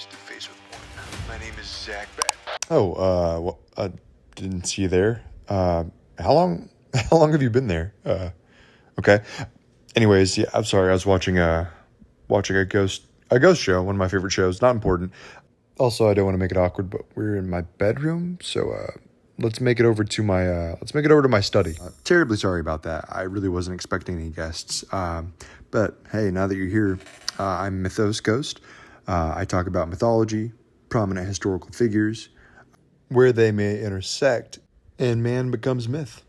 to Face with One. My name is Zach Beck. Didn't see you there. How long have you been there? Okay. Anyways, yeah, I'm sorry. I was watching a ghost show, one of my favorite shows. Not important. Also, I don't want to make it awkward, but we're in my bedroom, so let's make it over to my study. Terribly sorry about that. I really wasn't expecting any guests. But hey, now that you're here, I'm Mythos Ghost. I talk about mythology, prominent historical figures, where they may intersect, and man becomes myth.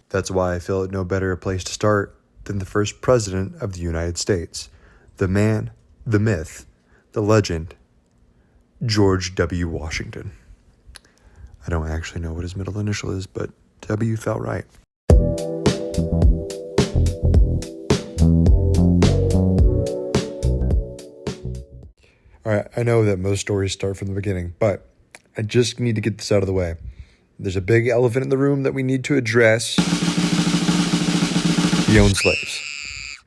That's why I feel it no better a place to start than the first president of the United States. The man, the myth, the legend, George W. Washington. I don't actually know what his middle initial is, but W felt right. All right, I know that most stories start from the beginning, but I just need to get this out of the way. There's a big elephant in the room that we need to address. He owned slaves.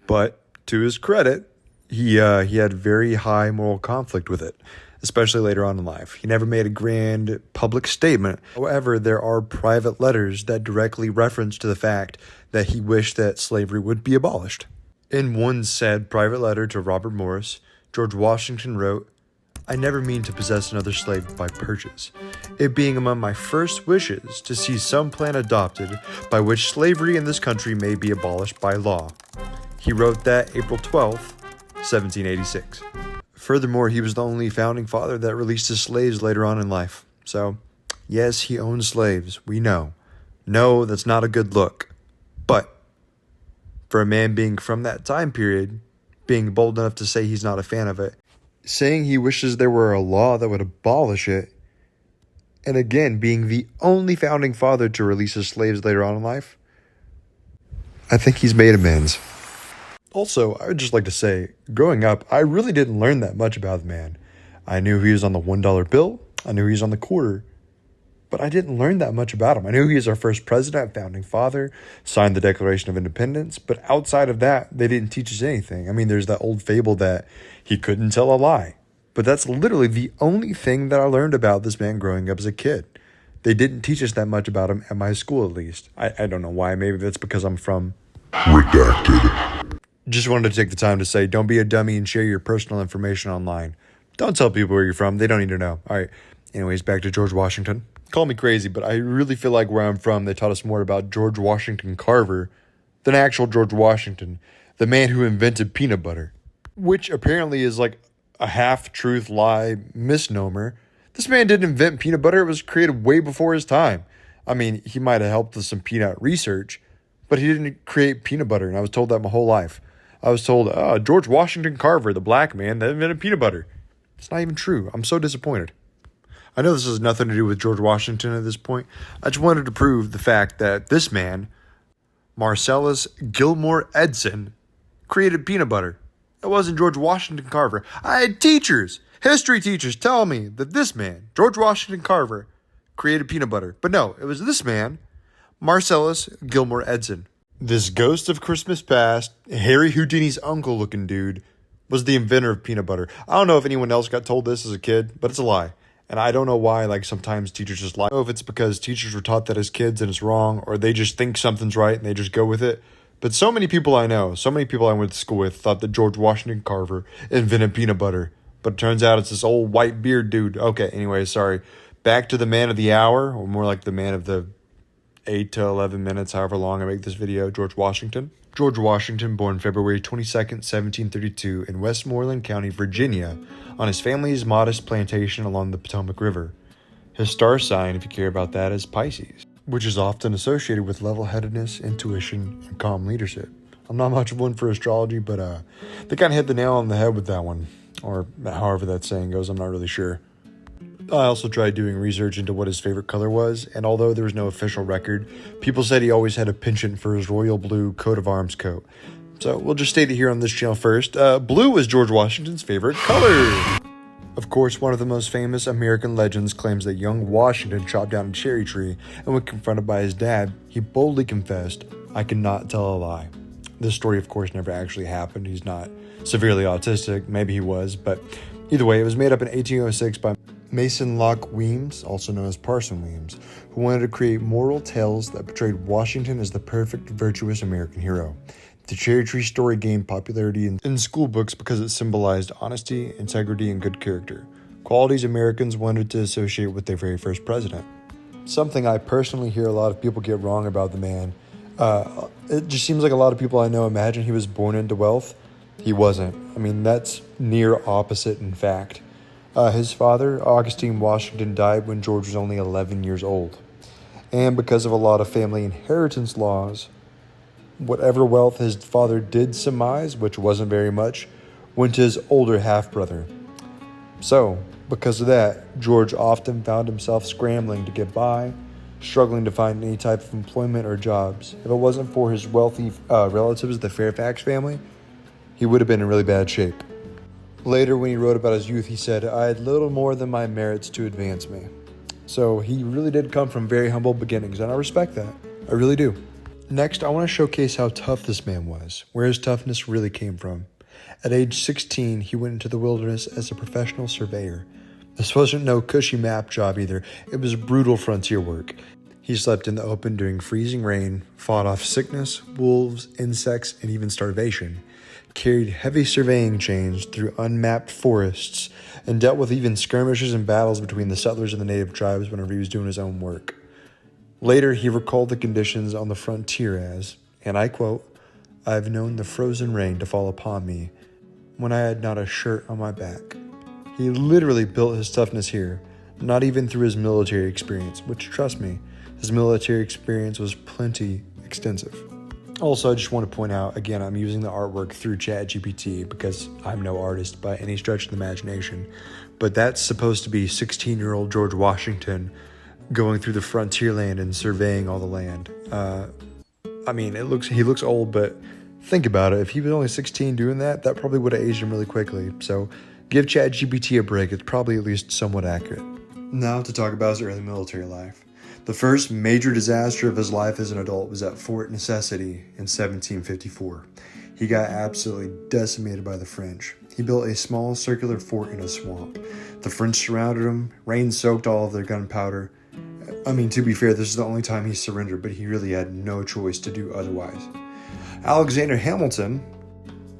But to his credit, he had very high moral conflict with it, especially later on in life. He never made a grand public statement. However, there are private letters that directly reference to the fact that he wished that slavery would be abolished. In one said private letter to Robert Morris, George Washington wrote, "I never mean to possess another slave by purchase, it being among my first wishes to see some plan adopted by which slavery in this country may be abolished by law." He wrote that April 12th, 1786. Furthermore, he was the only founding father that released his slaves later on in life. So, yes, he owned slaves, we know. No, that's not a good look. But, for a man being from that time period, being bold enough to say he's not a fan of it, saying he wishes there were a law that would abolish it, and again, being the only founding father to release his slaves later on in life, I think he's made amends. Also, I would just like to say, growing up, I really didn't learn that much about the man. I knew he was on the $1 bill, I knew he was on the quarter, but I didn't learn that much about him. I knew he was our first president, founding father, signed the Declaration of Independence, but outside of that, they didn't teach us anything. I mean, there's that old fable that he couldn't tell a lie, but that's literally the only thing that I learned about this man growing up as a kid. They didn't teach us that much about him at my school, at least. I don't know why. Maybe that's because I'm from Redacted. Just wanted to take the time to say, don't be a dummy and share your personal information online. Don't tell people where you're from. They don't need to know. All right. Anyways, back to George Washington. Call me crazy, but I really feel like where I'm from, they taught us more about George Washington Carver than actual George Washington, the man who invented peanut butter, which apparently is like a half-truth lie misnomer. This man didn't invent peanut butter. It was created way before his time. I mean, he might have helped with some peanut research, but he didn't create peanut butter, and I was told that my whole life. I was told, George Washington Carver, the black man that invented peanut butter. It's not even true. I'm so disappointed. I know this has nothing to do with George Washington at this point. I just wanted to prove the fact that this man, Marcellus Gilmore Edson, created peanut butter. It wasn't George Washington Carver. I had teachers, history teachers, tell me that this man, George Washington Carver, created peanut butter. But no, it was this man, Marcellus Gilmore Edson. This ghost of Christmas past, Harry Houdini's uncle looking dude, was the inventor of peanut butter. I don't know if anyone else got told this as a kid, but it's a lie. And I don't know why, sometimes teachers just lie. I don't know if it's because teachers were taught that as kids and it's wrong, or they just think something's right and they just go with it. But so many people I know, so many people I went to school with thought that George Washington Carver invented peanut butter. But it turns out it's this old white beard dude. Okay, anyway, sorry. Back to the man of the hour, or more like the man of the 8 to 11 minutes, however long I make this video, George Washington. George Washington, born February 22nd, 1732, in Westmoreland County, Virginia, on his family's modest plantation along the Potomac River. His star sign, if you care about that, is Pisces, which is often associated with level-headedness, intuition, and calm leadership. I'm not much of one for astrology, but they kind of hit the nail on the head with that one, or however that saying goes, I'm not really sure. I also tried doing research into what his favorite color was, and although there was no official record, people said he always had a penchant for his royal blue coat of arms coat. So we'll just state it here on this channel first. Blue was George Washington's favorite color. Of course, one of the most famous American legends claims that young Washington chopped down a cherry tree, and when confronted by his dad, he boldly confessed, "I cannot tell a lie." This story, of course, never actually happened. He's not severely autistic. Maybe he was, but Either way, it was made up in 1806 by Mason Locke Weems, also known as Parson Weems, who wanted to create moral tales that portrayed Washington as the perfect, virtuous American hero. The cherry tree story gained popularity in school books because it symbolized honesty, integrity, and good character, qualities Americans wanted to associate with their very first president. Something I personally hear a lot of people get wrong about the man. It just seems like a lot of people I know imagine he was born into wealth. He wasn't. I mean, that's near opposite in fact. His father, Augustine Washington, died when George was only 11 years old. And because of a lot of family inheritance laws, whatever wealth his father did surmise, which wasn't very much, went to his older half-brother. So, because of that, George often found himself scrambling to get by, struggling to find any type of employment or jobs. If it wasn't for his wealthy relatives, the Fairfax family, he would have been in really bad shape. Later, when he wrote about his youth, he said, "I had little more than my merits to advance me." So he really did come from very humble beginnings, and I respect that. I really do. Next, I want to showcase how tough this man was, where his toughness really came from. At age 16, he went into the wilderness as a professional surveyor. This wasn't no cushy map job either. It was brutal frontier work. He slept in the open during freezing rain, fought off sickness, wolves, insects, and even starvation, carried heavy surveying chains through unmapped forests, and dealt with even skirmishes and battles between the settlers and the native tribes whenever he was doing his own work. Later, he recalled the conditions on the frontier as, and I quote, "I've known the frozen rain to fall upon me when I had not a shirt on my back." He literally built his toughness here, not even through his military experience, which, trust me, his military experience was plenty extensive. Also, I just want to point out, again, I'm using the artwork through ChatGPT because I'm no artist by any stretch of the imagination, but that's supposed to be 16-year-old George Washington going through the frontier land and surveying all the land. I mean, he looks old, but think about it. If he was only 16 doing that, that probably would have aged him really quickly. So give ChatGPT a break. It's probably at least somewhat accurate. Now to talk about his early military life. The first major disaster of his life as an adult was at Fort Necessity in 1754. He got absolutely decimated by the French. He built a small circular fort in a swamp. The French surrounded him, rain soaked all of their gunpowder. I mean, to be fair, this is the only time he surrendered, but he really had no choice to do otherwise. Alexander Hamilton,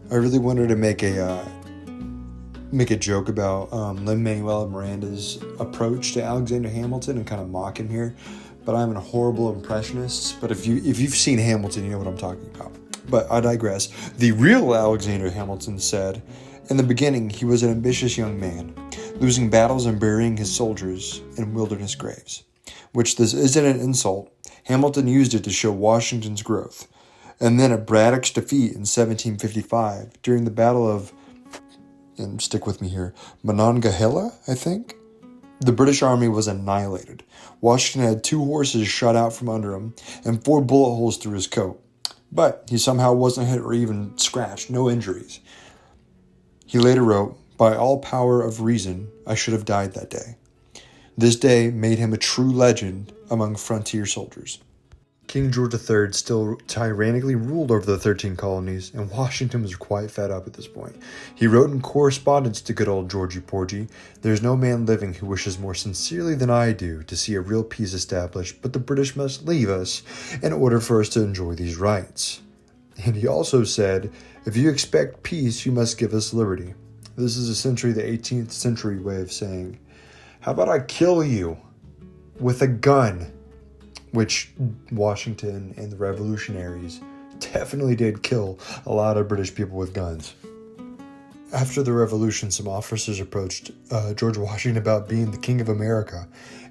I really wanted to make a joke about Lin-Manuel Miranda's approach to Alexander Hamilton and kind of mock him here, but I'm a horrible impressionist. But if you've seen Hamilton, you know what I'm talking about. But I digress. The real Alexander Hamilton said, "In the beginning, he was an ambitious young man, losing battles and burying his soldiers in wilderness graves." Which this isn't an insult. Hamilton used it to show Washington's growth. And then at Braddock's defeat in 1755, during the Battle of, and stick with me here, Monongahela, I think? The British army was annihilated. Washington had 2 horses shot out from under him and 4 bullet holes through his coat. But he somehow wasn't hit or even scratched, no injuries. He later wrote, "By all power of reason, I should have died that day." This day made him a true legend among frontier soldiers. King George III still tyrannically ruled over the 13 colonies, and Washington was quite fed up at this point. He wrote in correspondence to good old Georgie Porgy, "There's no man living who wishes more sincerely than I do to see a real peace established, but the British must leave us in order for us to enjoy these rights." And he also said, "If you expect peace, you must give us liberty." This is essentially the 18th century way of saying, "How about I kill you with a gun?" Which Washington and the revolutionaries definitely did kill a lot of British people with guns. After the revolution, some officers approached George Washington about being the King of America,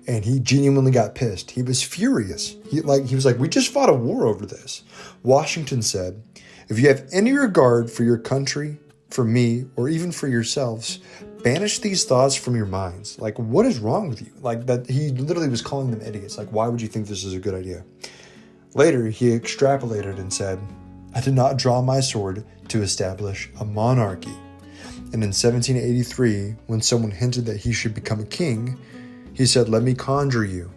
and he genuinely got pissed. He was furious. He was like, "We just fought a war over this." Washington said, "If you have any regard for your country, for me, or even for yourselves, banish these thoughts from your minds." Like, what is wrong with you? Like, that he literally was calling them idiots. Like, why would you think this is a good idea? Later, he extrapolated and said, "I did not draw my sword to establish a monarchy." And in 1783, when someone hinted that he should become a king, he said, "Let me conjure you.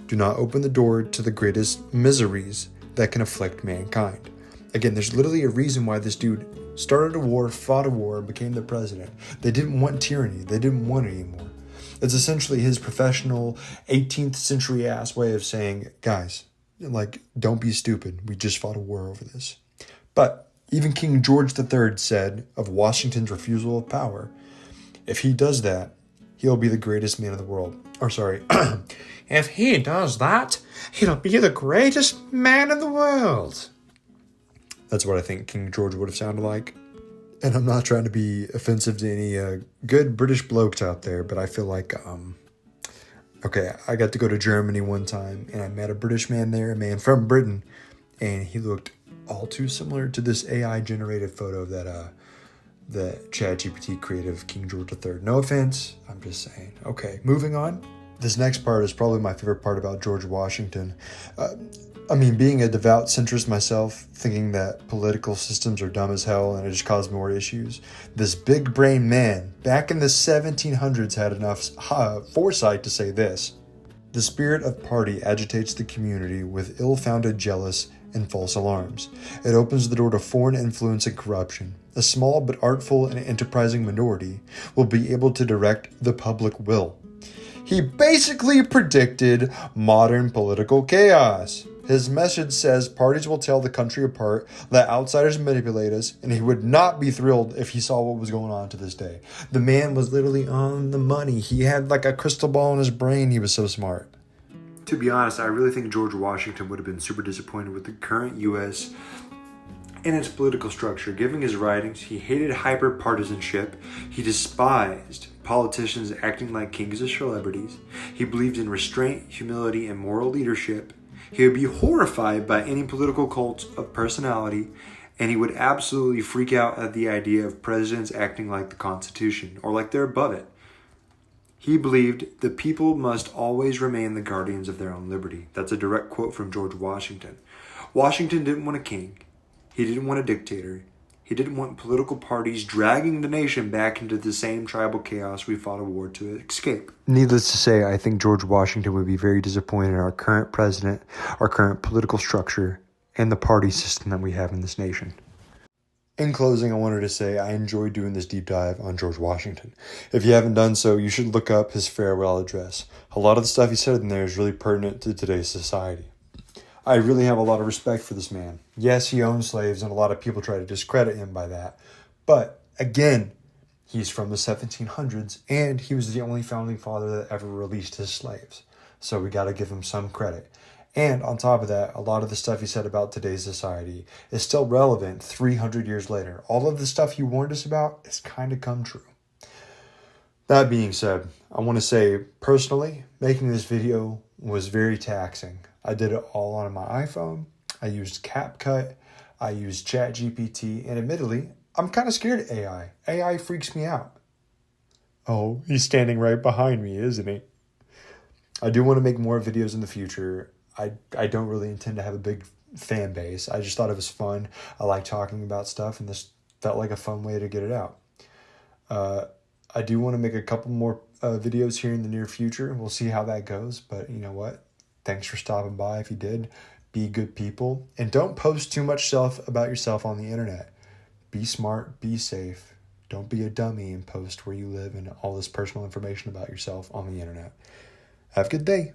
Do not open the door to the greatest miseries that can afflict mankind. Again, there's literally a reason why this dude started a war, fought a war, and became the president. They didn't want tyranny. They didn't want it anymore. It's essentially his professional 18th century ass way of saying, guys, like, don't be stupid. We just fought a war over this. But even King George III said of Washington's refusal of power, if he does that, he'll be the greatest man in the world. Or sorry, if he does that, he'll be the greatest man in the world. That's what I think King George would have sounded like. And I'm not trying to be offensive to any good British blokes out there, but I feel like, okay, I got to go to Germany one time, and I met a British man there, a man from Britain, and he looked all too similar to this AI-generated photo that ChatGPT created of King George III. No offense, I'm just saying. Okay, moving on. This next part is probably my favorite part about George Washington. Being a devout centrist myself, thinking that political systems are dumb as hell and it just caused more issues, this big brain man back in the 1700s had enough foresight to say this: the spirit of party agitates the community with ill-founded jealous and false alarms. It opens the door to foreign influence and corruption. A small but artful and enterprising minority will be able to direct the public will. He basically predicted modern political chaos. His message says parties will tear the country apart, let outsiders manipulate us, and he would not be thrilled if he saw what was going on to this day. The man was literally on the money. He had like a crystal ball in his brain. He was so smart. To be honest, I really think George Washington would have been super disappointed with the current U.S. and its political structure. Given his writings, he hated hyper-partisanship. He despised politicians acting like kings or celebrities. He believed in restraint, humility, and moral leadership. He would be horrified by any political cult of personality, and he would absolutely freak out at the idea of presidents acting like the Constitution, or like they're above it. He believed the people must always remain the guardians of their own liberty. That's a direct quote from George Washington. Washington didn't want a king. He didn't want a dictator. He didn't want political parties dragging the nation back into the same tribal chaos we fought a war to escape. Needless to say, I think George Washington would be very disappointed in our current president, our current political structure, and the party system that we have in this nation. In closing, I wanted to say I enjoyed doing this deep dive on George Washington. If you haven't done so, you should look up his farewell address. A lot of the stuff he said in there is really pertinent to today's society. I really have a lot of respect for this man. Yes, he owned slaves, and a lot of people try to discredit him by that. But, again, he's from the 1700s, and he was the only founding father that ever released his slaves. So we got to give him some credit. And on top of that, a lot of the stuff he said about today's society is still relevant 300 years later. All of the stuff he warned us about has kind of come true. That being said, I want to say, personally, making this video was very taxing. I did it all on my iPhone. I used CapCut. I used ChatGPT. And admittedly, I'm kind of scared of AI. AI freaks me out. Oh, he's standing right behind me, isn't he? I do want to make more videos in the future. I don't really intend to have a big fan base. I just thought it was fun. I like talking about stuff, and this felt like a fun way to get it out. I do want to make a couple more videos here in the near future. We'll see how that goes. But you know what? Thanks for stopping by. If you did, be good people. And don't post too much stuff about yourself on the internet. Be smart. Be safe. Don't be a dummy and post where you live and all this personal information about yourself on the internet. Have a good day.